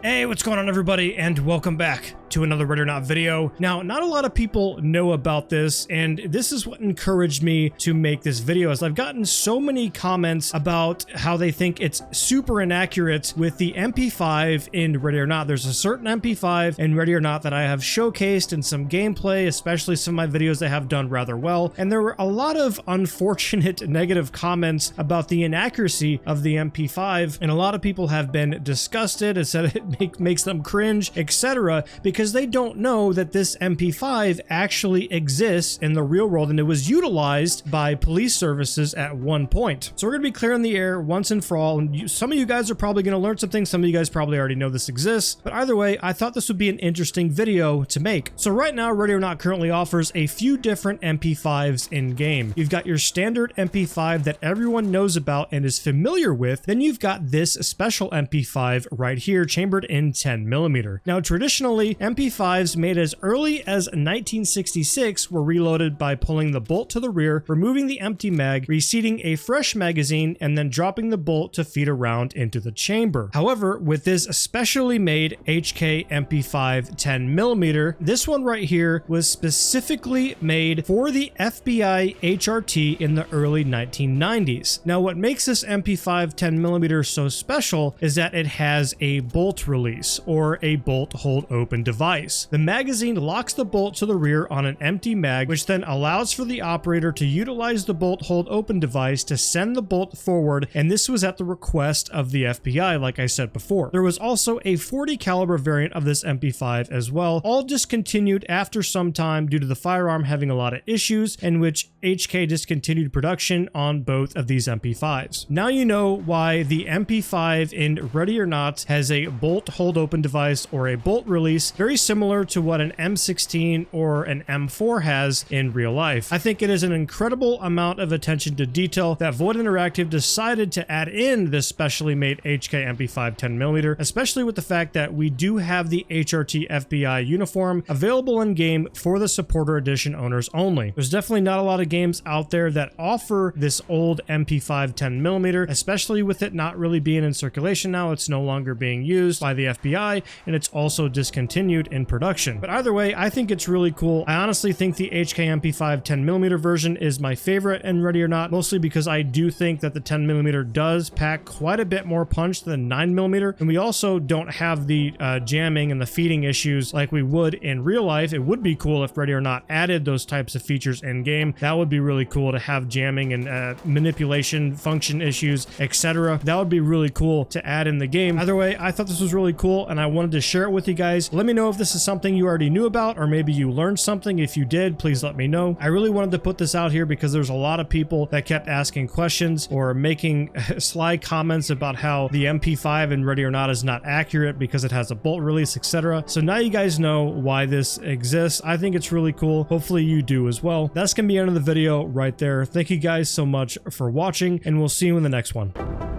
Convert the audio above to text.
Hey, what's going on everybody, and welcome back to another Ready or Not video. Now, not a lot of people know about this, and this is what encouraged me to make this video, as I've gotten so many comments about how they think it's super inaccurate with the MP5 in Ready or Not. There's a certain MP5 in Ready or Not that I have showcased in some gameplay, especially some of my videos that have done rather well, and there were a lot of unfortunate negative comments about the inaccuracy of the MP5, and a lot of people have been disgusted and said it makes them cringe, etc., because they don't know that this MP5 actually exists in the real world and it was utilized by police services at one point. So we're going to be clearing the air once and for all, and some of you guys are probably going to learn something, some of you guys probably already know this exists, but either way, I thought this would be an interesting video to make. So right now, Ready or Not currently offers a few different MP5s in game. You've got your standard MP5 that everyone knows about and is familiar with, then you've got this special MP5 right here, chambered in 10mm. Now, traditionally, MP5s made as early as 1966 were reloaded by pulling the bolt to the rear, removing the empty mag, reseating a fresh magazine, and then dropping the bolt to feed a round into the chamber. However, with this specially made HK MP5 10mm, this one right here was specifically made for the FBI HRT in the early 1990s. Now, what makes this MP5 10mm so special is that it has a bolt release, or a bolt hold open device. The magazine locks the bolt to the rear on an empty mag, which then allows for the operator to utilize the bolt hold open device to send the bolt forward, and this was at the request of the FBI, like I said before. There was also a 40 caliber variant of this MP5 as well, all discontinued after some time due to the firearm having a lot of issues, in which HK discontinued production on both of these MP5s. Now you know why the MP5 in Ready or Not has a bolt hold open device or a bolt release, very similar to what an M16 or an M4 has in real life. I think it is an incredible amount of attention to detail that Void Interactive decided to add in this specially made HK MP5 10mm, especially with the fact that we do have the HRT FBI uniform available in game for the supporter edition owners only. There's definitely not a lot of games out there that offer this old MP5 10mm, especially with it not really being in circulation now. It's no longer being used by the FBI, and it's also discontinued in production. But either way, I think it's really cool. I honestly think the HK MP5 10mm version is my favorite in Ready or Not, mostly because I do think that the 10mm does pack quite a bit more punch than 9mm, and we also don't have the jamming and the feeding issues like we would in real life. It would be cool if Ready or Not added those types of features in game. That would be really cool to have jamming and manipulation function issues, etc. That would be really cool to add in the game. Either way, I thought this was really cool and I wanted to share it with you guys. Let me know if this is something you already knew about, or maybe you learned something. If you did, please let me know. I really wanted to put this out here because there's a lot of people that kept asking questions or making sly comments about how the MP5 in Ready or Not is not accurate because it has a bolt release, etc. So now you guys know why this exists. I think it's really cool. Hopefully you do as well. That's gonna be the end of the video right there. Thank you guys so much for watching, and we'll see you in the next one.